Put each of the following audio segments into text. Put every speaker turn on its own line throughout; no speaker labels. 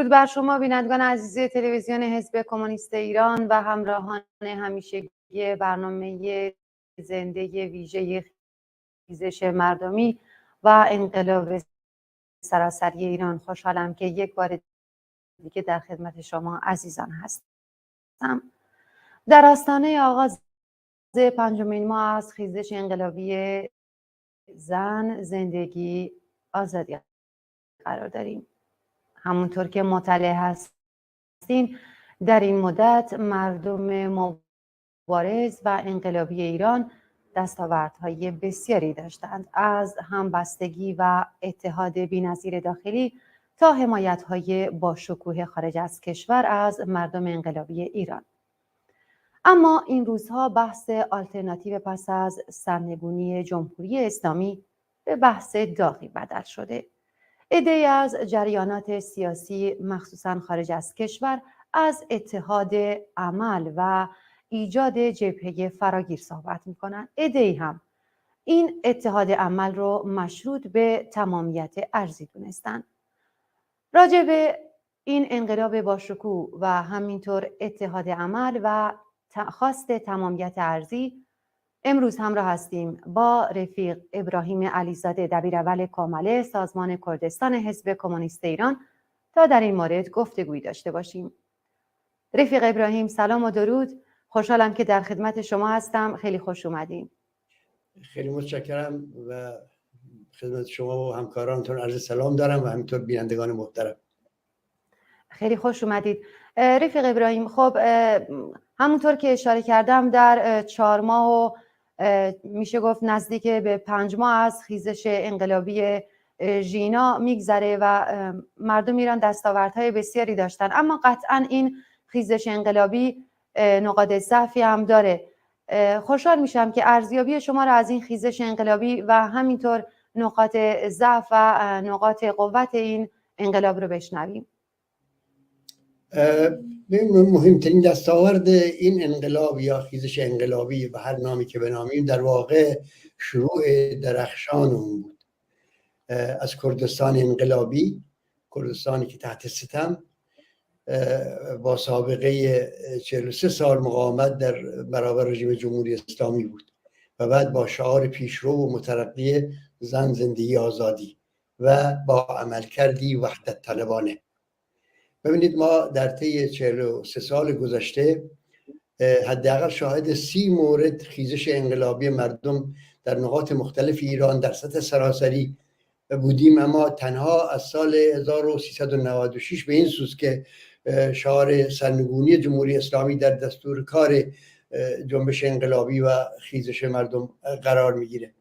درود بر شما بینندگان عزیز تلویزیون حزب کمونیست ایران و همراهان همیشگی برنامه زنده ویژه خیزش مردمی و انقلاب سراسری ایران. خوشحالم که یک بار دیگه در خدمت شما عزیزان هستم. در آستانه آغاز پنجمین ماه از خیزش انقلابی زن، زندگی، آزادی قرار داریم. همونطور که مطلع هستین در این مدت مردم مبارز و انقلابی ایران دستاوردهای بسیاری داشتند، از همبستگی و اتحاد بی‌نظیر داخلی تا حمایت‌های با شکوه خارج از کشور از مردم انقلابی ایران. اما این روزها بحث آلترناتیو پس از سرنگونی جمهوری اسلامی به بحث داغی بدل شده. عده‌ای از جریانات سیاسی مخصوصاً خارج از کشور از اتحاد عمل و ایجاد جبهه فراگیر صحبت می‌کنند. عده‌ای هم این اتحاد عمل رو مشروط به تمامیت ارضی دونستند. راجع به این انقلاب با شکوه و همینطور اتحاد عمل و خواست تمامیت ارضی امروز همراه هستیم با رفیق ابراهیم علیزاده، دبیراول کامله سازمان کردستان حزب کمونیست ایران، تا در این مورد گفتگویی داشته باشیم. رفیق ابراهیم، سلام و درود. خوشحالم که در خدمت شما هستم. خیلی خوش اومدین.
خیلی متشکرم و خدمت شما و همکارانتون عرض سلام دارم و همینطور بینندگان محترم.
خیلی خوش اومدید. رفیق ابراهیم، خب همونطور که اشاره کردم در 4 ماه و میشه گفت نزدیک به 5 ماه از خیزش انقلابی ژینا میگذره و مردم ایران دستاوردهای بسیاری داشتن، اما قطعا این خیزش انقلابی نقاط ضعفی هم داره. خوشحال میشم که ارزیابی شما را از این خیزش انقلابی و همینطور نقاط ضعف و نقاط قوت این انقلاب رو بشنویم.
مهمترین دستاورد این انقلاب یا خیزش انقلابی و هر نامی که بنامیم در واقع شروع درخشان اون بود. از کردستان انقلابی، کردستانی که تحت ستم با سابقه 43 سال مقاومت در برابر رژیم جمهوری اسلامی بود و بعد با شعار پیشرو و مترقی زن، زندگی، آزادی و با عملکردی وحدت طلبانه. ببینید ما در طی 43 سال گذشته حداقل شاهد 30 مورد خیزش انقلابی مردم در نقاط مختلف ایران در سطح سراسری بودیم، اما تنها از سال 1396 به این سوست که شعار سرنگونی جمهوری اسلامی در دستور کار جنبش انقلابی و خیزش مردم قرار میگیره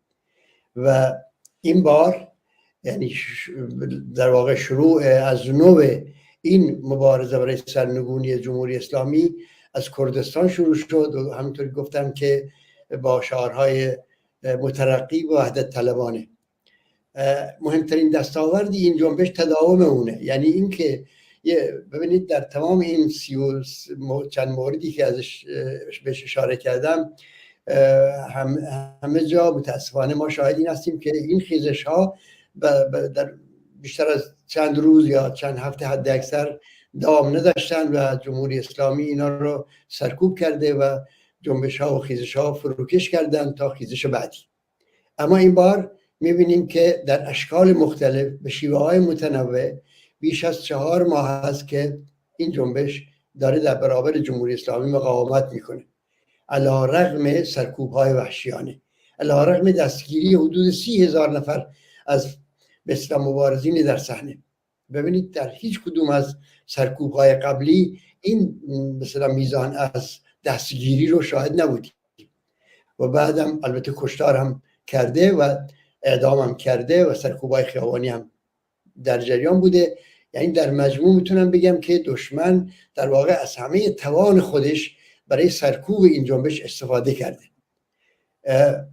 و این بار یعنی در واقع شروع از نو این مبارزه برای سرنگونی جمهوری اسلامی از کردستان شروع شد و همینطور گفتم که با شعارهای مترقی و وحدت طلبانه. مهمترین دستاورد این جنبش تداوم اونه، یعنی اینکه ببینید در تمام این چند موردی که ازش بهش اشاره کردم همه جا متاسفانه ما شاهد این هستیم که این خیزش ها در بیشتر از چند روز یا چند هفته حد اکثر دوام نداشتن و جمهوری اسلامی اینا رو سرکوب کرده و جنبش ها و خیزش ها فروکش کردن تا خیزش بعدی. اما این بار میبینیم که در اشکال مختلف به شیوه های متنوع بیش از 4 ماه هست که این جنبش داره در برابر جمهوری اسلامی مقاومت میکنه، علی رغم سرکوب های وحشیانه، علی رغم دستگیری حدود 30,000 نفر از به اصطلاح مبارزین در صحنه. ببینید در هیچ کدوم از سرکوب های قبلی این مثلا میزان از دستگیری رو شاهد نبودیم و بعدم البته کشتار هم کرده و اعدام هم کرده و سرکوب های خیابانی هم در جریان بوده. یعنی در مجموع میتونم بگم که دشمن در واقع از همه توان خودش برای سرکوب این جنبش استفاده کرده.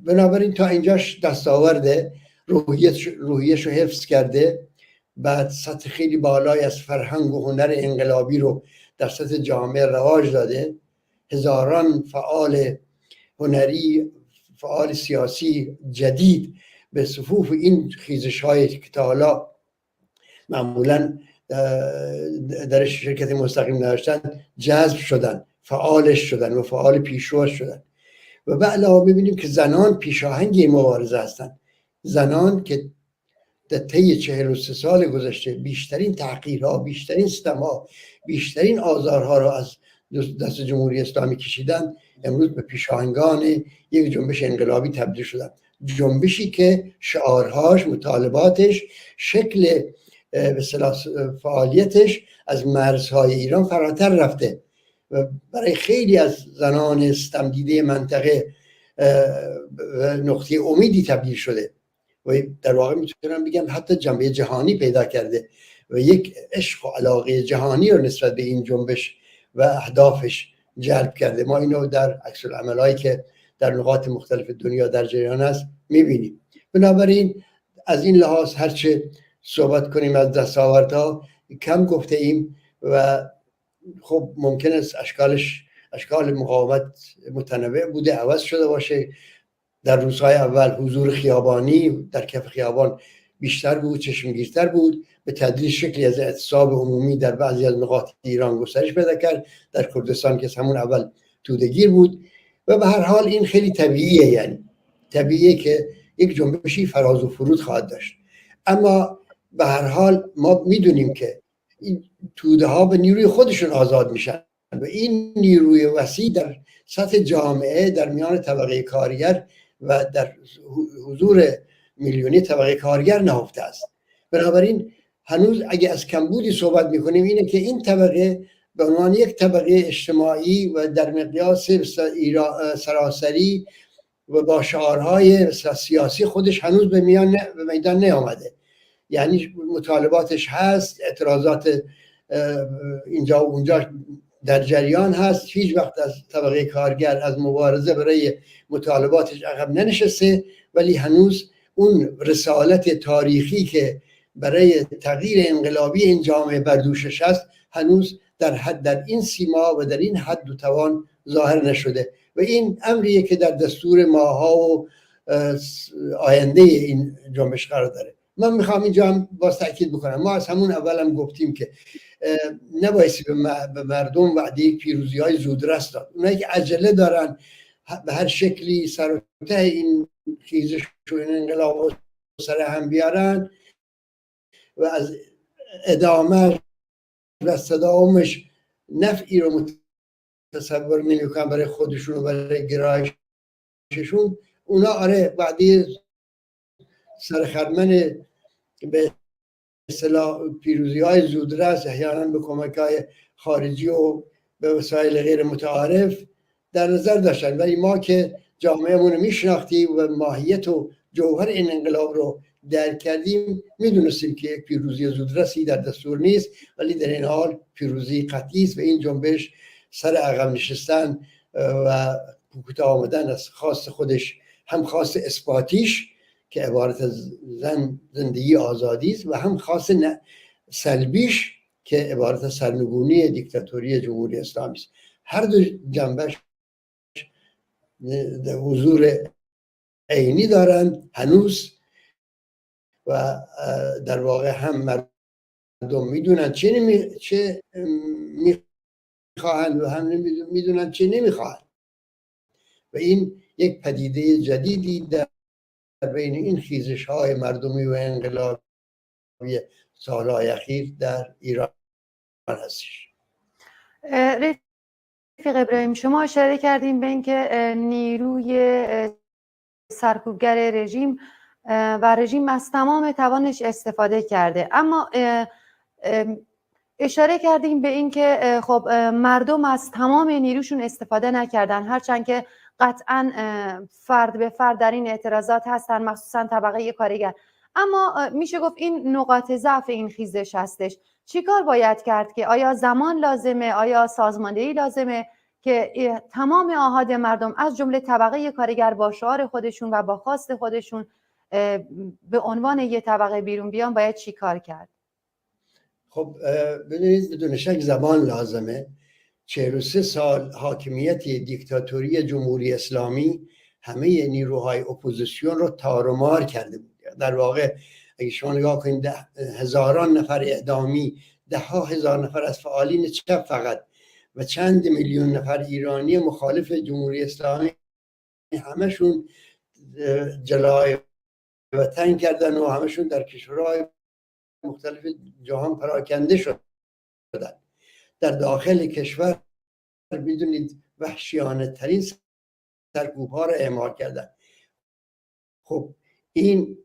بنابراین تا اینجاش دستاورد روحیش رو حفظ کرده، بعد سطح خیلی بالای از فرهنگ و هنر انقلابی رو در سطح جامعه رواج داده، هزاران فعال هنری، فعال سیاسی جدید به صفوف این خیزش های که تا حالا معمولا در شرکت مستقیم نداشتن جذب شدن، فعالش شدن و فعال پیشرو شدن. و به علاوه می‌بینیم که زنان پیشاهنگ این مبارزه هستند. زنان که در طی 43 سال گذشته بیشترین تحقیرها، بیشترین ستم‌ها، بیشترین آزارها را از دست جمهوری اسلامی کشیدن، امروز به پیشاهنگان یک جنبش انقلابی تبدیل شدن. جنبشی که شعارهاش، مطالباتش، شکل به اصطلاح فعالیتش از مرزهای ایران فراتر رفته و برای خیلی از زنان ستمدیده منطقه نقطه امیدی تبدیل شده و در واقع میتونم بگم حتی جنبه جهانی پیدا کرده و یک عشق و علاقه جهانی رو نسبت به این جنبش و اهدافش جلب کرده. ما اینو در عکس العملایی که در نقاط مختلف دنیا در جریان است میبینیم. بنابراین از این لحاظ هرچه صحبت کنیم از دستاوردها کم گفته ایم و خب ممکن است اشکال مقاومت متنوع بوده، عوض شده باشه. در روزهای اول حضور خیابانی در کف خیابان بیشتر بود، چشمگیرتر بود. به تدریج شکلی از اعتصاب عمومی در بعضی از نقاط ایران گسترش پیدا کرد، در کردستان که همون اول توده‌گیر بود و به هر حال این خیلی طبیعیه، یعنی طبیعیه که یک جنبشی فراز و فرود خواهد داشت. اما به هر حال ما میدونیم که این توده ها به نیروی خودشون آزاد میشن و این نیروی وسیع در سطح جامعه در میان طبقه کارگر و در حضور میلیونی طبقه کارگر نهفته است. بنابراین هنوز اگه از کمبودی صحبت میکنیم اینه که این طبقه به عنوان یک طبقه اجتماعی و در مقیاس سراسری و با شعارهای سیاسی خودش هنوز به میدان نیامده. یعنی مطالباتش هست، اعتراضات اینجا و اونجا در جریان هست. هیچ وقت از طبقه کارگر از مبارزه برای مطالباتش عقب ننشسته، ولی هنوز اون رسالت تاریخی که برای تغییر انقلابی این جامعه بر دوشش هست هنوز در این سیما و در این حد و توان ظاهر نشده و این امریه که در دستور ماها و آینده این جنبش قرار داره. من میخوام اینجا هم باز تأکید بکنم، ما از همون اول هم گفتیم که نبایستی به مردم وعده پیروزی های زودرس داد. اونایی که عجله دارن به هر شکلی سر و ته این خیزش و این انقلاب سر هم بیارن و از ادامه و صدامش نفعی رو تصور نمیکنن برای خودشون و برای گرایششون، اونا آره وعده سرخرمن به اصطلاح پیروزی های زودرس احیانا به کمک های خارجی و به وسایل غیر متعارف در نظر داشتن، ولی ما که جامعهمون رو میشناختیم و ماهیت و جوهر این انقلاب رو درک کردیم میدونستیم که یک پیروزی زودرسی در دستور نیست، ولی در این حال پیروزی قطعی است و این جنبش سر عقب نشستن و کوتاه آمدن از خواست خودش، هم خواست اثباتیش که عبارت از زندگی آزادی است و هم خواست سلبیش که عبارت از سرنگونی دیکتاتوری جمهوری اسلامی است. هر دو جنبش حضور عینی دارند هنوز و در واقع هم مردم میدونن چه میخواهند و هم میدونن چه نمیخواهند و این یک پدیده جدیدی در بین این خیزش های مردمی و انقلابی سالهای اخیر در ایران هستش.
رفیق ابراهیم، شما اشاره کردیم به اینکه نیروی سرکوبگر رژیم و رژیم از تمام توانش استفاده کرده، اما اشاره کردیم به اینکه خب مردم از تمام نیروشون استفاده نکردن، هرچند که قطعا فرد به فرد در این اعتراضات هستن، مخصوصا طبقه کارگر، اما میشه گفت این نقاط ضعف این خیزش هستش. چیکار باید کرد؟ که آیا زمان لازمه؟ آیا سازماندهی لازمه که تمام آحاد مردم از جمله طبقه کارگر با شعار خودشون و با خواست خودشون به عنوان یه طبقه بیرون بیان؟ باید چی کار کرد؟
خب بدونید بدون شک زمان لازمه. 43 سال حاکمیت دیکتاتوری جمهوری اسلامی همه نیروهای اپوزیسیون رو تار و مار کرده بود. در واقع اگه شما نگاه کنید هزاران نفر اعدامی ده ها هزار نفر از فعالین چپ فقط و چند میلیون نفر ایرانی مخالف جمهوری اسلامی همشون جلای وطن کردن و همشون در کشورهای مختلف جهان پراکنده شدن. در داخل کشور میدونید وحشیانه ترین سرکوب‌ها را اعمال کردن. خب این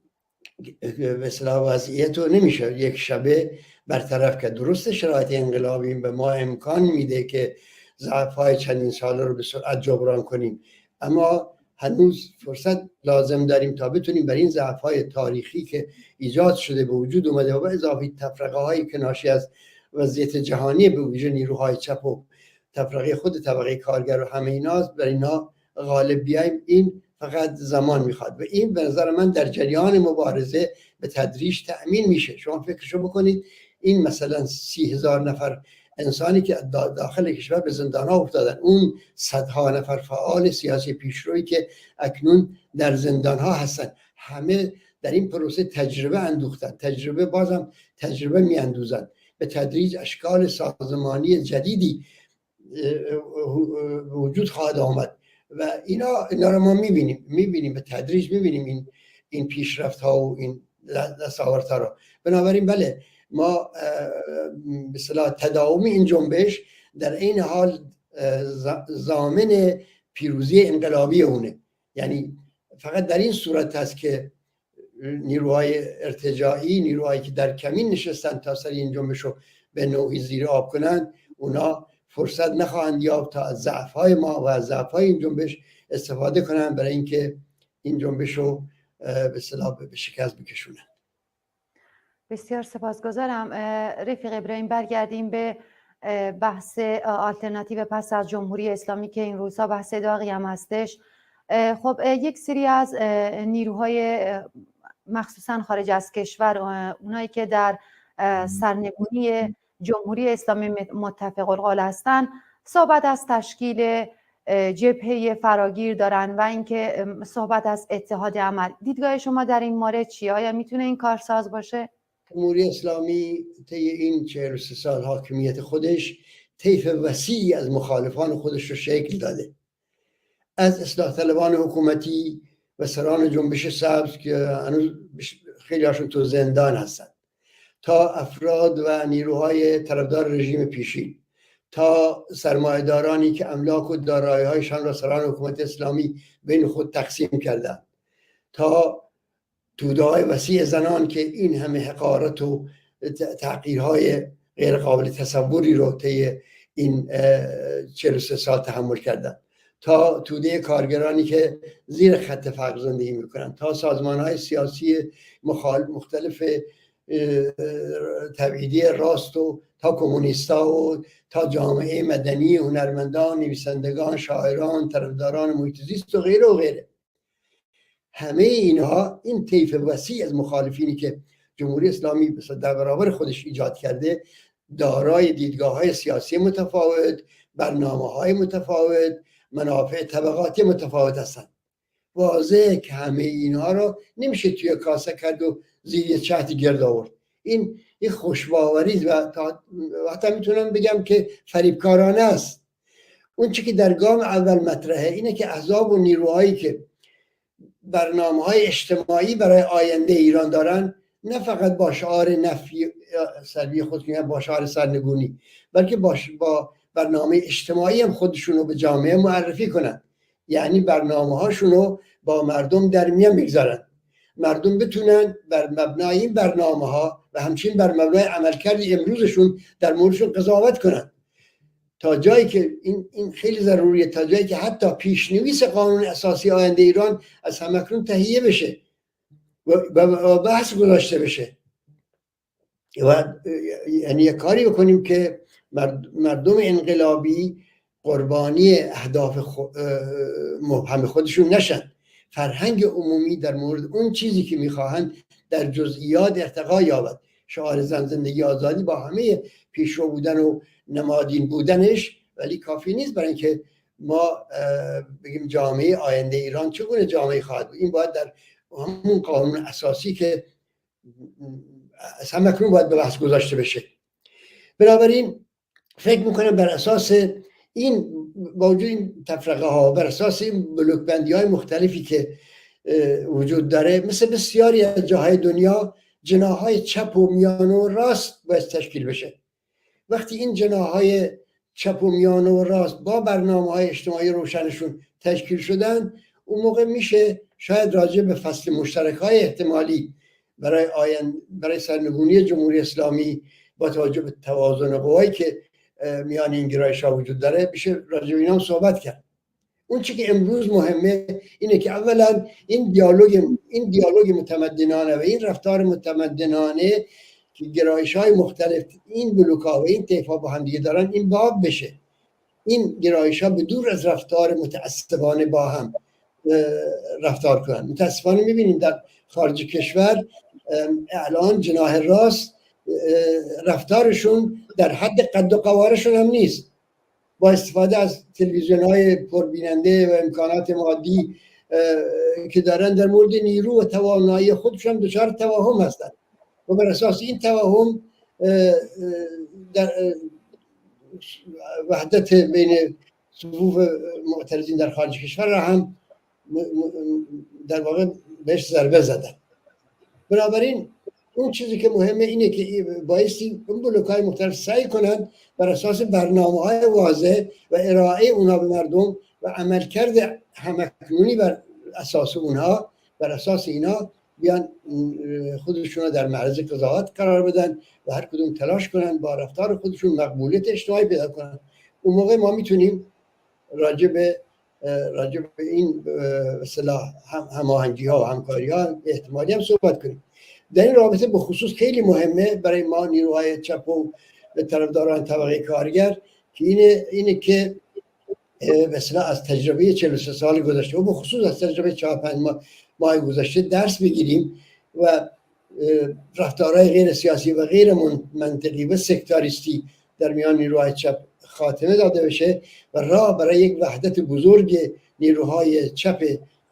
مثلا وضعیت رو نمیشه یک شبه برطرف کرد. درست شرایط انقلابی به ما امکان میده که ضعف‌های چندین ساله رو به سرعت جبران کنیم، اما هنوز فرصت لازم داریم تا بتونیم بر این ضعف‌های تاریخی که ایجاد شده به وجود اومده و به اضافه تفرقه‌هایی که ناشی از وضعیت جهانی به ویژه نیروهای چپ و تفرقه خود طبقه کارگر و همه ایناست، بر اینا غالب بیایم. این فقط زمان میخواد و این به نظر من در جریان مبارزه به تدریج تأمین میشه. شما فکرشو بکنید، این مثلا 30,000 نفر انسانی که داخل کشور به زندان ها افتادن، اون صدها نفر فعال سیاسی پیشرویی که اکنون در زندان ها هستن، همه در این پروسه تجربه اندوختن، تجربه بازم تجربه میاندوزن. به تدریج اشکال سازمانی جدیدی وجود خواهد آمد و اینا رو ما میبینیم به تدریج، میبینیم این پیشرفت ها و این دستاوردها رو. بنابراین بله، ما به اصطلاح تداوم این جنبش در این حال ضامن پیروزی انقلابی اونه. یعنی فقط در این صورت هست که نیروهای ارتجاعی، نیروهایی که در کمین نشستن تا سر این جنبش رو به نوعی زیر آب کنند، اونا فرصت نخواهند یافت تا از ضعف‌های ما و از ضعف‌های این جنبش استفاده کنند برای اینکه این جنبش رو به اصطلاح به شکست بکشونند.
بسیار سپاسگزارم. رفیق ابراهیم، برگردیم به بحث آلترناتیو پس از جمهوری اسلامی که این روزها بحث داغی هم هستش. خب یک سری از نیروهای مخصوصا خارج از کشور، اونایی که در سرنگونی جمهوری اسلامی متفق القول هستند، صحبت از تشکیل جبهه فراگیر دارن و اینکه صحبت از اتحاد عمل. دیدگاه شما در این مورد چیه؟ آیا میتونه این کارساز باشه؟
جمهوری اسلامی طی این 43 سال حاکمیت خودش طیف وسیعی از مخالفان خودش رو شکل داده، از اصلاح طلبان حکومتی و سران جنبش سبز که هنوز خیلی هاشون تو زندان هستن، تا افراد و نیروهای طرفدار رژیم پیشین، تا سرمایه‌دارانی که املاک و دارایی‌هایشان را سران حکومت اسلامی بین خود تقسیم کردند، تا توده‌های وسیع زنان که این همه حقارت و تحقیرهای غیر قابل تصوری رو طی این 43 سال تحمل کردند، تا توده کارگرانی که زیر خط فقر زندگی میکنن، تا سازمان‌های سیاسی مختلف تبعیدی راست و تا کمونیستا و تا جامعه مدنی، هنرمندان، نویسندگان، شاعران، طرفداران محیط زیست و غیره و غیره. همه اینها، این طیف وسیع از مخالفینی که جمهوری اسلامی در برابر خودش ایجاد کرده، دارای دیدگاه‌های سیاسی متفاوت، برنامه‌های متفاوت، منافع طبقاتی متفاوت هستند. واضحه که همه اینها رو نمیشه توی کاسه کرد و زیر چتر گرد آورد. این خوشباوری و حتی میتونم بگم که فریبکارانه است. اون چی که در گام اول مطرحه اینه که احزاب و نیروهایی که برنامه‌های اجتماعی برای آینده ایران دارن، نه فقط با شعار نفی سلبی خود میگن، با شعار سرنگونی، بلکه با برنامه اجتماعی هم خودشون رو به جامعه معرفی کنن. یعنی برنامه هاشون رو با مردم در میان بگذارن، مردم بتونن بر مبنای این برنامه ها و همچنین بر مبنای عملکرد امروزشون در موردشون قضاوت کنن، تا جایی که این خیلی ضروریه، تا جایی که حتی پیشنویس قانون اساسی آینده ایران از همکنون تهیه بشه و بحث گذاشته بشه و یعنی یک کاری بکنیم که مردم انقلابی قربانی اهداف مبهم خودشون نشن. فرهنگ عمومی در مورد اون چیزی که میخواهند در جزئیات ارتقا یابد. شعار زن زندگی آزادی با همه پیشرو بودن و نمادین بودنش، ولی کافی نیست برای اینکه ما بگیم جامعه آینده ایران چگونه جامعه خواهد بود. این باید در همون قانون اساسی که از همکنون باید به بحث گذاشته بشه. بنابراین فکر میکنم بر اساس این با وجود این تفرقه ها، بر اساس این بلوک بندی های مختلفی که وجود داره، مثل بسیاری از جاهای دنیا جناحهای چپ و میانه و راست باید تشکیل بشه. وقتی این جناحهای چپ و میانه و راست با برنامه‌های اجتماعی روشنشون تشکیل شدن، اون موقع میشه شاید راجع به فصل مشترک‌های احتمالی برای سرنگونی جمهوری اسلامی با توجه به توازن قوایی که میان این گرایش‌ها وجود داره بشه راجع به اینا صحبت کرد. اون چی که امروز مهمه اینه که اولا این دیالوگ متمدنانه و این رفتار متمدنانه که گرایش‌های مختلف این بلوک‌ها و این طیف‌ها با هم دیگه دارن، این باب بشه. این گرایش‌ها به دور از رفتار متعصبانه با هم رفتار کنن. متاسفانه می‌بینیم در خارج کشور الان جناح راست رفتارشون در حد قد و قوارشون هم نیست. با استفاده از تلویزیون‌های پربیننده و امکانات مادی که دارن در مورد نیرو و توانایی خودشون دچار توهم هستند و بر اساس این توهم در وحدت بین صفوف معترضین در خارج کشور را هم در واقع بهش ضربه زدن. بنابراین اون چیزی که مهمه اینه که بایستی اون بلوک‌های مختلف سعی کنند بر اساس برنامه‌های واضح و ارائه اونها به مردم و عملکرد همکنونی بر اساس اونها، بر اساس اینا بیان خودشون رو در معرض قضاوت قرار بدن و هر کدوم تلاش کنن با رفتار خودشون مقبولیت اجتماعی پیدا کنن. اون موقع ما میتونیم راجع به این اصطلاح هماهنگی ها و همکاری ها احتمالی هم صحبت کنیم. در این رابطه به خصوص خیلی مهمه برای ما نیروهای چپ و طرفداران طبقه کارگر که اینه که مثلا از تجربه 43 سال گذشته و به خصوص از تجربه 4-5 ماه گذشته درس بگیریم و رفتارهای غیر سیاسی و غیر منطقی و سکتاریستی در میان نیروهای چپ خاتمه داده بشه و راه برای یک وحدت بزرگ نیروهای چپ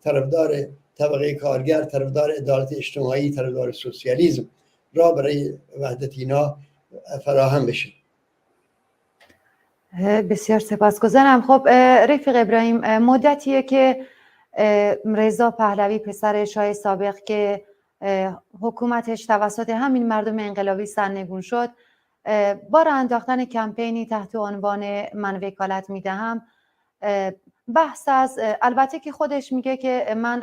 طرفدار طبقه کارگر، طرفدار عدالت اجتماعی، طرفدار سوسیالیسم، راه برای وحدت اینا فراهم بشه.
بسیار سپاسگزارم. خب رفیق ابراهیم، مدتیه که رضا پهلوی پسر شاه سابق که حکومتش توسط همین مردم انقلابی سرنگون شد، با راه انداختن کمپینی تحت عنوان من وکالت میدهم بحث از، البته که خودش میگه که من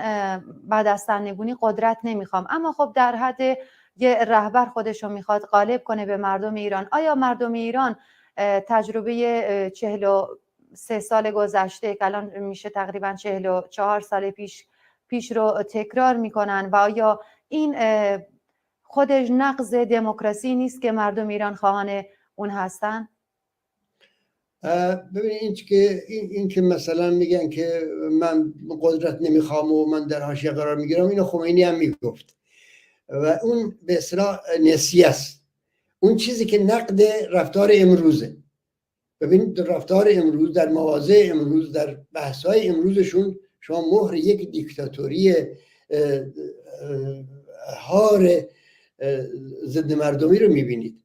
بعد از سرنگونی قدرت نمیخوام، اما خب در حد یه رهبر خودش رو میخواد غالب کنه به مردم ایران. آیا مردم ایران تجربه 43 سال گذشته که الان میشه تقریبا 44 سال پیش رو تکرار میکنن و آیا این خودش نقض دموکراسی نیست که مردم ایران خواهان اون هستن؟
ببینید این که مثلا میگن که من قدرت نمیخوام و من در حاشیه قرار میگیرم، اینو خمینی هم میگفت و اون به اصطلاح نسیه است. اون چیزی که نقد رفتار امروزه. ببینید رفتار امروز در مواضع امروز، در بحث‌های امروزشون شما مهر یک دیکتاتوری هار ضد مردمی رو میبینید.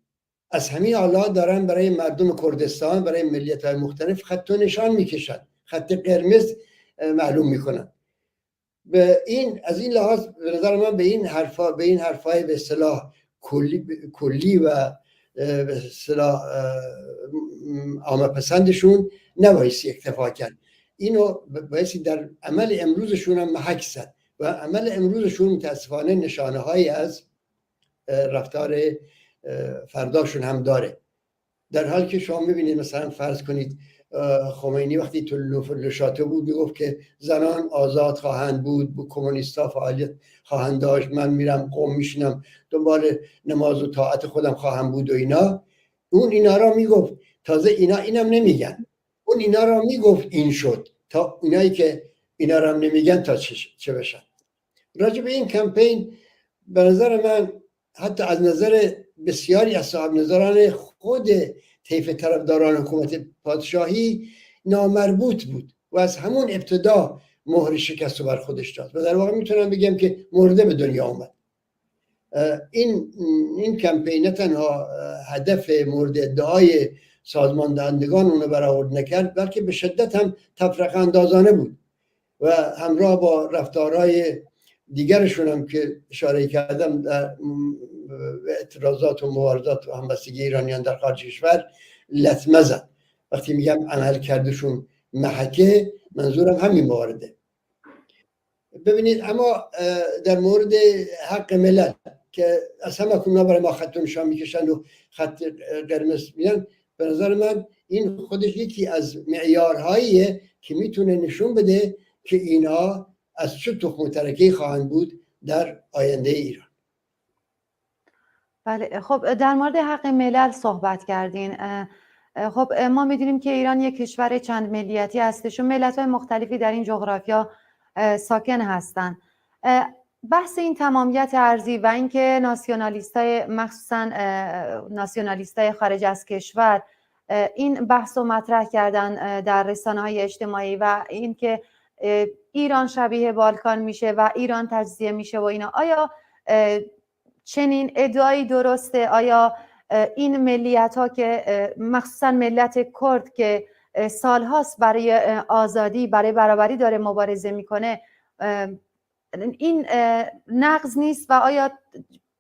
از همین حالا دارن برای مردم کردستان، برای ملیت‌های مختلف خط و نشان میکشن، خط قرمز معلوم میکنن. از این لحاظ به نظر من به این حرفای به اصطلاح کلی و به اصطلاح عامه پسندشون نبایستی اکتفا کرد. اینو بایستی در عمل امروزشون هم محک زد و عمل امروزشون متاسفانه نشانه هایی از رفتار فرداشون هم داره. در حالی که شما میبینید مثلا فرض کنید خمینی وقتی تو لشاته بود میگفت که زنان آزاد خواهند بود، با کمونیستا فعالیت خواهند داشت، من میرم قم میشینم دنبال نماز و طاعت خودم خواهم بود و اینا. اون اینا را میگفت. تازه اینم نمیگن. اون اینا را میگفت این شد، تا اینایی که اینا را هم نمیگن تا چه بشن. راجع به این کمپین به نظر من حتی از نظر بسیاری از صاحب نظران خود طیف طرفداران حکومت پادشاهی نامربوط بود و از همون ابتدا مهر شکست رو بر خودش داد و در واقع میتونم بگم که مرده به دنیا اومد. این کمپین نه تنها هدف مورد ادعای سازمان دهندگان اونو برآورد نکرد، بلکه به شدت هم تفرقه اندازانه بود و همراه با رفتارهای دیگرشون هم که اشاره کردم در اعتراضات و مبارزات و همبستگی ایرانیان در خارج کشور لطمه زد. وقتی میگم عمل کردشون محکه، منظورم همین موارده. ببینید، اما در مورد حق ملت که از همه کنونا برای ما خط نشان میکشن و خط قرمز میدن، به نظر من این خودش یکی از معیارهاییه که میتونه نشون بده که اینا از چه تخم ترکه‌ای خواهند بود در آینده ایران.
بله، خب در مورد حق ملل صحبت کردین. خب ما میدونیم که ایران یک کشور چند ملیتی هستش و ملت‌های مختلفی در این جغرافیا ساکن هستند. بحث این تمامیت ارضی و اینکه ناسیونالیست‌های مخصوصاً ناسیونالیست‌های خارج از کشور این بحث رو مطرح کردن در رسانه‌های اجتماعی و اینکه ایران شبیه بالکان میشه و ایران تجزیه میشه و اینا، آیا چنین ادعایی درسته؟ آیا این ملیت‌ها که مخصوصاً ملت کرد که سالهاست برای آزادی، برای برابری داره مبارزه میکنه، این نقض نیست؟ و آیا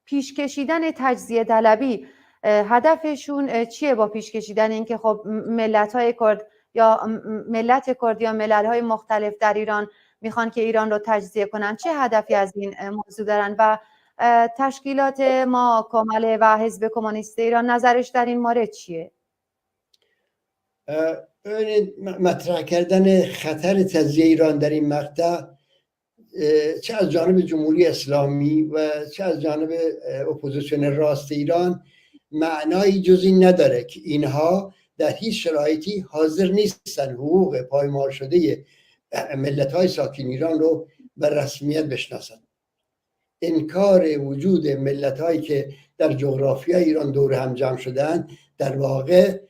پیش کشیدن تجزیه طلبی هدفشون چیه با پیش کشیدن اینکه خب ملت‌های کرد یا ملت کرد یا ملل‌های مختلف در ایران میخوان که ایران رو تجزیه کنن؟ چه هدفی از این موضوع دارن؟ و تشکیلات ما کماله و حزب کمونیست ایران نظرش در این مورد چیه؟
مطرح کردن خطر تجزیه ایران در این مقطع چه از جانب جمهوری اسلامی و چه از جانب اپوزیسیون راست ایران معنایی جز این نداره که اینها در هیچ شرایطی حاضر نیستن حقوق پایمال شده ملت‌های ساکن ایران رو به رسمیت بشناسن. انکار وجود ملت‌هایی که در جغرافیای ایران دور هم جمع شدن در واقع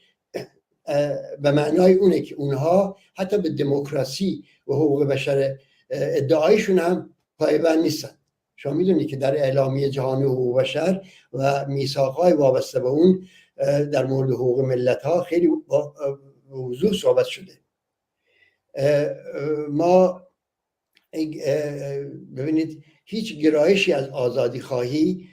به معنای اونه که اونها حتی به دموکراسی و حقوق بشر ادعایشون هم پایبند نیستن. شما میدونید که در اعلامیه جهانی حقوق بشر و میثاق‌های وابسته به اون در مورد حقوق ملت‌ها خیلی وضوح صحبت شده. ما ببینید هیچ گرایشی از آزادی خواهی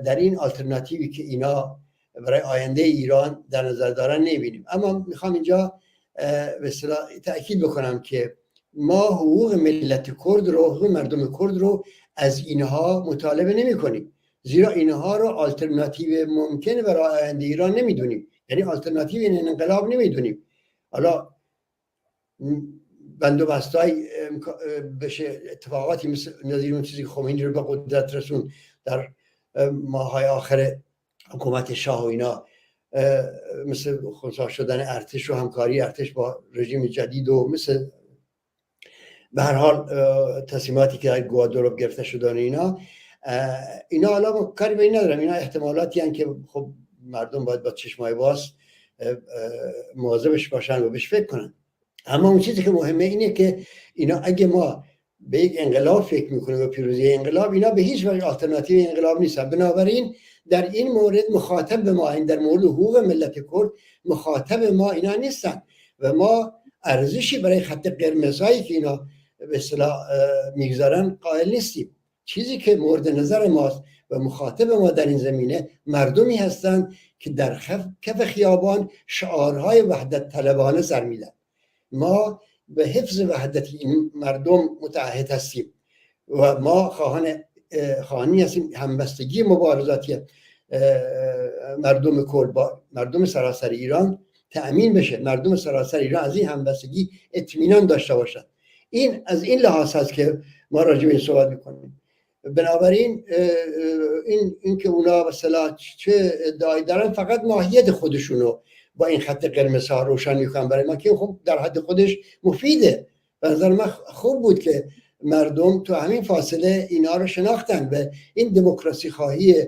در این آلترناتیوی که اینا برای آینده ایران در نظر دارن نمیبینیم. اما میخوام اینجا به اصطلاح تأکید بکنم که ما حقوق ملت کرد رو، حقوق مردم کرد رو از اینها مطالبه نمی کنیم، زیرا اینها رو آلترناتیو ممکن برای آینده ایران نمیدونیم، یعنی آلترناتیو این انقلاب نمیدونیم. حالا بندوبستای بشه اتفاقاتی مثل نظیر اون چیزی که خمینی رو به قدرت رسون در ماهای آخر حکومت شاه و اینا، مثل خنثی شدن ارتش و همکاری ارتش با رژیم جدید و مثل به هر حال تصمیماتی که در گوادلوپ گرفته شدن اینا حالا کاری به این ندارم. اینا احتمالاتی هستند که خب مردم باید با چشمای باز مواظبش باشن و بهش فکر کنن. اما اون چیزی که مهمه اینه که اینا اگه ما به یک انقلاب فکر میکنیم و پیروزی انقلاب، اینا به هیچ وجه آلترناتیو انقلاب نیستن. بنابراین در این مورد مخاطب به ما، این در مورد حقوق ملت کرد مخاطب ما اینا نیستن و ما ارزشی برای خط قرمزهایی که اینا به اصطلاح میگذارن قائل نیستیم. چیزی که مورد نظر ماست و مخاطب ما در این زمینه مردمی هستند که در کف خیابان شعارهای وحدت طلبانه سر میدن. ما به حفظ وحدت این مردم متعهد هستیم و ما خواهانی هستیم همبستگی مبارزاتی مردم کرد با مردم سراسر ایران تأمین بشه. مردم سراسر ایران از این همبستگی اطمینان داشته باشند. این از این لحاظ هست که ما راجع به این صحبت میکنیم. بنابراین این که اونا مثلا چه ادعایی دارن فقط ماهیت خودشونو با این خط قرمز ها روشن میکنن برای ما، که خب در حد خودش مفیده. به نظر من خوب بود که مردم تو همین فاصله اینا رو شناختن و این دموکراسی خواهی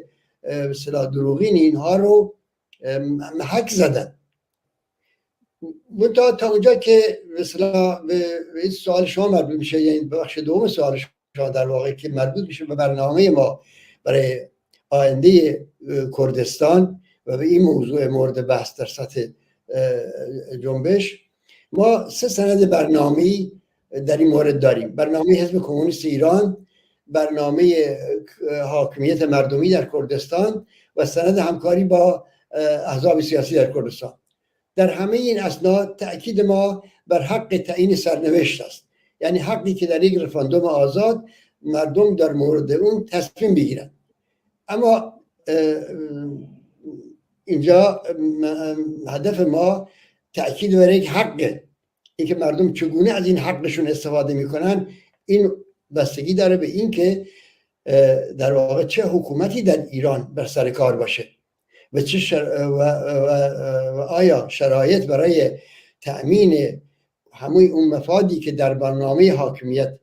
مثلا دروغین اینها رو محک زدن. تا اونجا که مثلا به این سوال شما مربوط میشه، یعنی بخش دوم سوال شما در واقع که مربوط میشه به برنامه ما برای آینده کردستان و به این موضوع مورد بحث در سطح جنبش، ما 3 سند برنامه‌ای در این مورد داریم: برنامه حزب کمونیست ایران، برنامه حاکمیت مردمی در کردستان و سند همکاری با احزاب سیاسی در کردستان. در همه این اسناد تأکید ما بر حق تعیین سرنوشت است، یعنی حقی که در یک رفراندوم آزاد مردم در مورد اون تصمیم بگیرند. اما اینجا هدف ما تأکید بر یک حقه، اینکه مردم چگونه از این حقشون استفاده میکنن این بستگی داره به این که در واقع چه حکومتی در ایران بر سر کار باشه و و آیا شرایط برای تأمین همه اون مفادی که در برنامه حاکمیت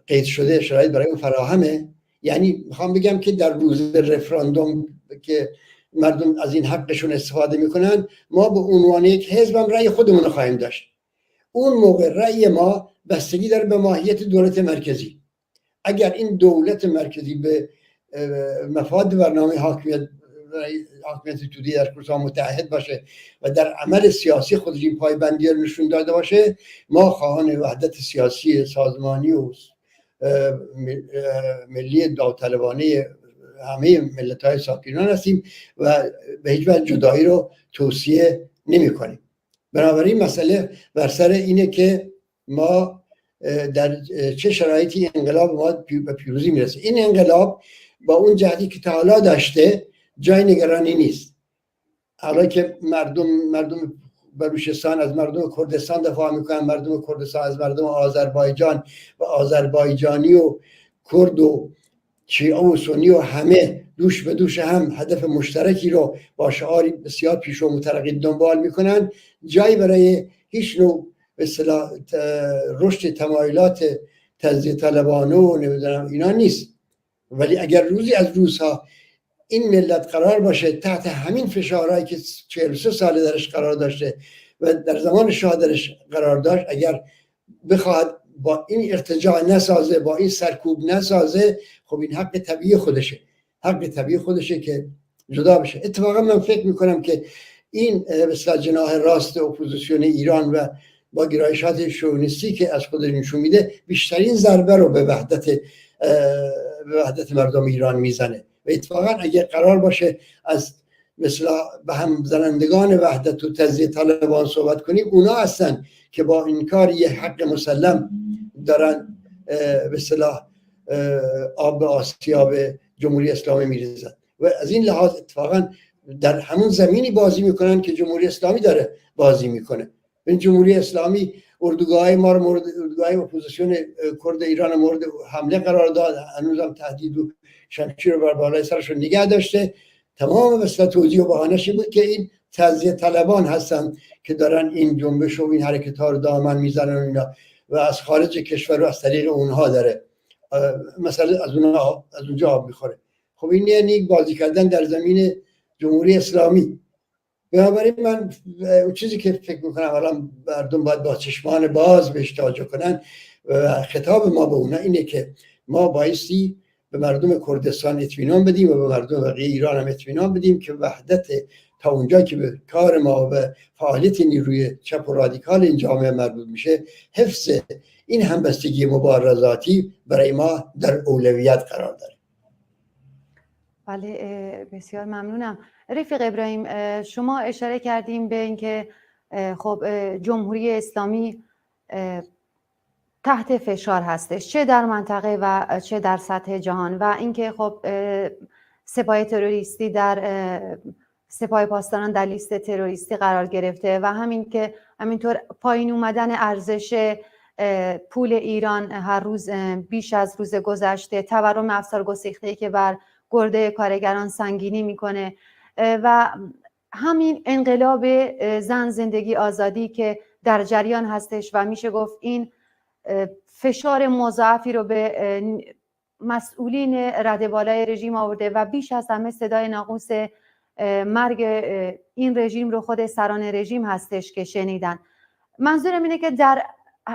قید شده شرایط برای اون فراهمه. یعنی میخوام بگم که در روز رفراندوم که مردم از این حقشون استفاده میکنن، ما به عنوان یک حزب هم رأی خودمون رو خواهیم داشت. اون موقع رأی ما بستگی داره به ماهیت دولت مرکزی. اگر این دولت مرکزی به مفاد برنامه حاکمیت توده در کردستان متعهد باشه و در عمل سیاسی خودش این پایبندی رو نشون داده باشه، ما خواهان وحدت سیاسی سازمانی و ملی داوطلبانه همه ملت‌های ساکنان هستیم و به هیچ وجه جدایی رو توصیه نمی‌کنیم. بنابراین مسئله بر سر اینه که ما در چه شرایطی انقلاب ما به پیروزی میرسه. این انقلاب با اون جهتی که تا حالا داشته جای نگرانی نیست. حالا که مردم بلوچستان از مردم کردستان دفاع میکنن، مردم کردستان از مردم آذربایجان و آذربایجانی و کرد و شیعه و سنی و همه دوش به دوش هم هدف مشترکی رو با شعاری بسیار پیشرو مترقی دنبال میکنن. جایی برای هیچ نوع به اصطلاح رشد تمایلات تجزیه طلبانه و نمیدونم اینا نیست. ولی اگر روزی از روزها این ملت قرار باشه تحت همین فشارهایی که 43 ساله درش قرار داشته و در زمان شاه درش قرار داشت، اگر بخواد با این ارتجاع نسازه، با این سرکوب نسازه، خب این حق طبیعی خودشه که جدا بشه. اتفاقا من فکر میکنم که این مثلا جناح راست اپوزیسیون ایران و با گرایشات شوونیستی که از خودش نشون میده بیشترین ضربه رو به وحدت مردم ایران میزنه. و اتفاقا اگه قرار باشه از مثلا به هم زنندگان وحدت و تجزیه طلبان صحبت کنیم، اونا هستن که با این کار یه حق مسلم دارن به اصطلاح آب به آسیاب جمهوری اسلامی میریزن و از این لحاظ اتفاقا در همون زمینی بازی میکنن که جمهوری اسلامی داره بازی میکنه. این جمهوری اسلامی اردوگاه ما رو مورد اردوگاه اپوزیسیون کرد ایران مورد حمله قرار داد، هنوزم تهدید و شمشیر رو بر بالای سرش رو نگه داشته. تمام مثلا توضیح و بهانه‌اش بود که این تجزیه طلبان هستن که دارن این جنبش و این حرکت ها رو دامن میزنن و اینا و از خارج کشور رو از طریق اونها داره مثلا از اونجا آب میخوره. خب این یعنی بازی کردن در زمین جمهوری اسلامی. بنابراین من چیزی که فکر میکنم الان مردم باید با چشمان باز بهش توجه کنن و خطاب ما به اونا اینه که ما بایستی به مردم کردستان اطمینان بدیم و به مردم بقیه ایران هم اطمینان بدیم که وحدت تا اونجا که به کار ما و فعالیت نیروی چپ و رادیکال این جامعه مربوط میشه، حفظ این همبستگی مبارزاتی برای ما در اولویت قرار داره.
بله، بسیار ممنونم. رفیق ابراهیم، شما اشاره کردیم به اینکه خب جمهوری اسلامی تحت فشار هستش، چه در منطقه و چه در سطح جهان، و اینکه خب سپاه تروریستی در سپاه پاسداران در لیست تروریستی قرار گرفته و همینطور پایین اومدن ارزش پول ایران هر روز بیش از روز گذشته، تورم افزار گسیخته‌ای که بر گرده کارگران سنگینی میکنه و همین انقلاب زن زندگی آزادی که در جریان هستش و میشه گفت این فشار مضاعفی رو به مسئولین رده بالای رژیم آورده و بیش از همه صدای ناقوس مرگ این رژیم رو خود سران رژیم هستش که شنیدن. منظورم اینه که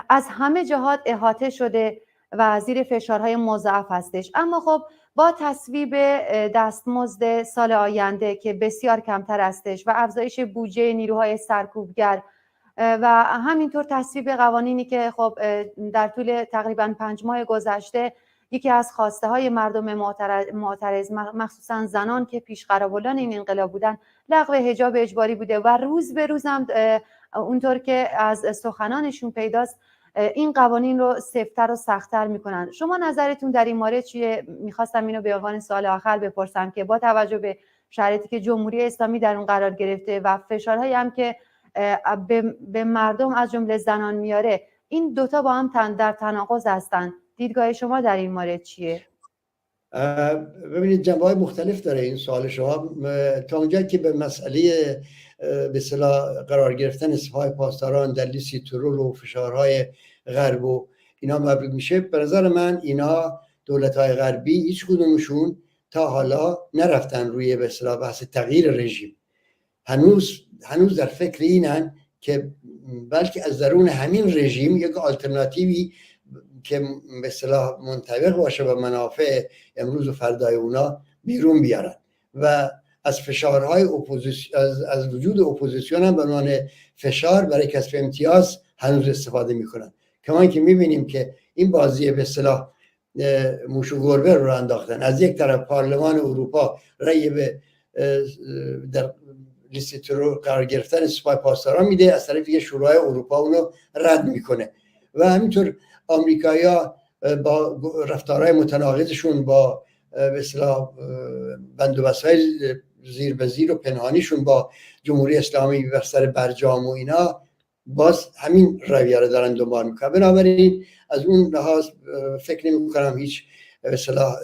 از همه جهات احاطه شده و زیر فشارهای مضاعف هستش. اما خب با تصویب دستمزد سال آینده که بسیار کمتر استش و افزایش بودجه نیروهای سرکوبگر و همینطور تصویب قوانینی که خب در طول تقریبا 5 ماه گذشته یکی از خواسته های مردم معترض مخصوصا زنان که پیشقراولان این انقلاب بودن لغو حجاب اجباری بوده و روز به روز هم اونطور که از سخنانشون پیداست این قوانین رو سفت‌تر و سخت‌تر میکنن. شما نظرتون در این مورد چیه؟ میخواستم اینو به عنوان سوال آخر بپرسم که با توجه به شرایطی که جمهوری اسلامی در اون قرار گرفته و فشارهایی هم که به مردم از جمله زنان میاره، این دوتا با هم در تناقض هستن. دیدگاه شما در این مورد چیه؟
ببینید جنبه‌های مختلف داره این سوال شما. تا اونجا که به مسئله به اصطلاح قرار گرفتن سپاه پاسداران در لیست ترور و فشارهای غرب و اینا مربوط میشه، به نظر من اینا دولت‌های غربی هیچ کدومشون تا حالا نرفتن روی به اصطلاح بحث تغییر رژیم. هنوز در فکر اینن که بلکه از درون همین رژیم یک آلترناتیوی که به اصطلاح منطبق باشه به منافع امروز و فردای اونا بیرون بیارن و از فشارهای از وجود اپوزیسیون هم به عنوان فشار برای کسب امتیاز هنوز استفاده میکنن. کما که میبینیم که این بازی به اصطلاح موش و گربه رو انداختن. از یک طرف پارلمان اروپا رأی به در لیست ترور قرار گرفتن سپاه پاسداران میده، از طرف دیگه شورای اروپا اونو رد میکنه و همینطور آمریکایی‌ها با رفتارهای متناقضشون با به اصطلاح بندوبست‌های زیر به زیر و پنهانیشون با جمهوری اسلامی بر سر برجام و اینا باز همین رویه رو دارن دنبال میکنن. بنابراین از اون لحاظ فکر نمی‌کنم هیچ به اصطلاح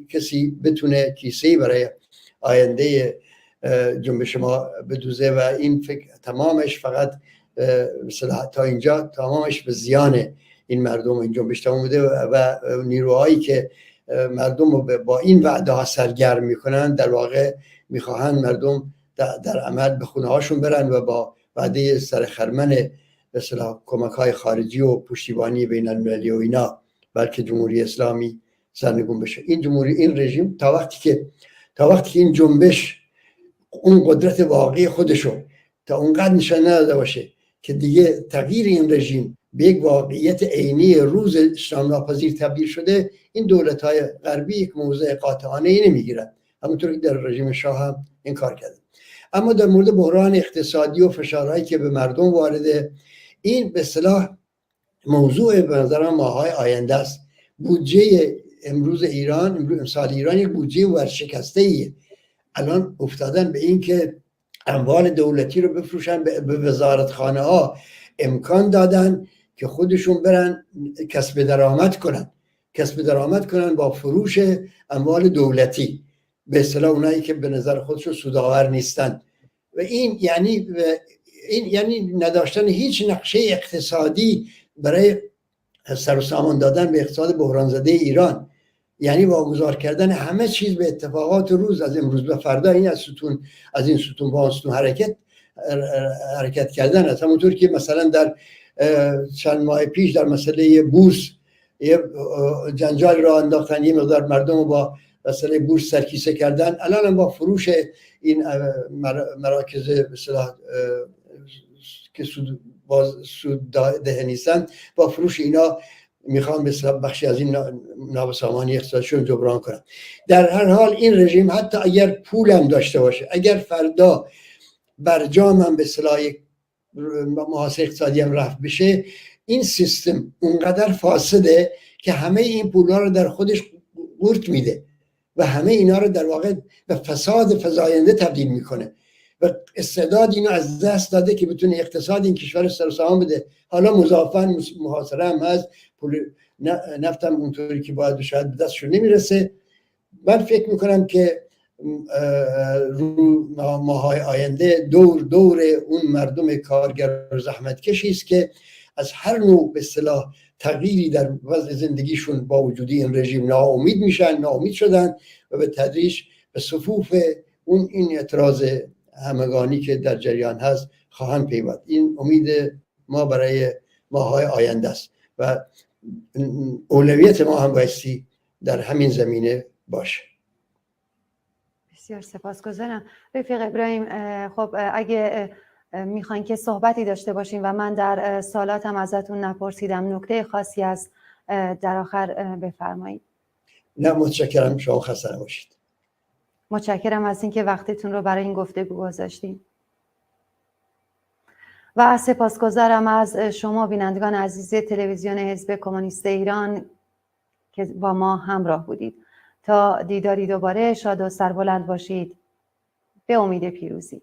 کسی بتونه کیسه‌ای برای آینده جنبش ما بدوزه و این فکر تمامش فقط مثلا تا اینجا تمامش به زیان این مردم این جنبش تمام بوده و نیروهایی که مردم رو با این وعده ها سرگرم میکنن در واقع میخواهن مردم در عمل به خونه هاشون برن و با وعده سرخرمن به اصطلاح کمک های خارجی و پشتیبانی بین المللی و اینا بلکه جمهوری اسلامی سرنگون بشه. این رژیم تا وقتی که این جنبش اون قدرت واقعی خودشو تا اونقدر نشان نداده باشه که دیگه تغییر این رژیم به یک واقعیت عینی روز اسلام ناپذیر تبدیل شده، این دولت‌های غربی یک موضع قاطعانه ای نمیگیرن، همونطور که در رژیم شاه هم این کار کرده. اما در مورد بحران اقتصادی و فشارهایی که به مردم وارده، این به اصطلاح موضوع به نظر ماهای آینده است. بودجه امروز امسال ایران یک بودجه ورشکسته ایه. الان افتادن به این که اموال دولتی رو بفروشن، به وزارتخانه ها امکان دادن که خودشون برن کسب درآمد کنن با فروش اموال دولتی، به اصطلاح اونایی که به نظر خودشون سودآور نیستن. و این یعنی نداشتن هیچ نقشه اقتصادی برای سر و سامان دادن به اقتصاد بحران زده ایران، یعنی واگذار کردن همه چیز به اتفاقات روز، از امروز به فردا. این از این ستون با ستون حرکت کردن است. همونطور که مثلا در چند ماه پیش در مسئله بورس یه جنجال را انداختن، یه مقدار مردم رو با مسئله بورس سرکیسه کردن، الان هم با فروش این مراکز به اصطلاح که سود ده نیستن، با فروش اینا میخوان به بخشی از این نابسامانی اقتصادشون جبران کنن. در هر حال این رژیم حتی اگر پول هم داشته باشه، اگر فردا برجام هم به اصطلاح محاصره اقتصادی هم رفع بشه، این سیستم اونقدر فاسده که همه این پولها رو در خودش قورت میده و همه اینا رو در واقع به فساد فزاینده تبدیل میکنه و استعداد اینو از دست داده که بتونه اقتصاد این کشور سر و سامان بده. حالا مضافاً محاصره هم هست، پول نفت هم اونطوری که باید شاید به دستشون نمیرسه. من فکر میکنم که رو ماهای آینده دور اون مردم کارگر و زحمتکشی است که از هر نوع به اصطلاح تغییری در وضع زندگیشون با وجود این رژیم ناامید شدن و به تدریج به صفوف این اعتراض همگانی که در جریان هست خواهند پیوست. این امید ما برای ماهای آینده است و اولویت ما هم بایستی در همین زمینه باشه.
بسیار سپاسگزارم رفیق ابراهیم. خب اگه میخواین که صحبتی داشته باشیم و من در سوالاتم ازتون نپرسیدم، نکته خاصی از در آخر بفرمایید.
نه متشکرم، شما خسته نباشید.
متشکرم از اینکه وقتتون رو برای این گفتگو گذاشتین و سپاسگزارم از شما بینندگان عزیز تلویزیون حزب کمونیست ایران که با ما همراه بودید. تا دیداری دوباره، شاد و سربلند باشید. به امید پیروزی.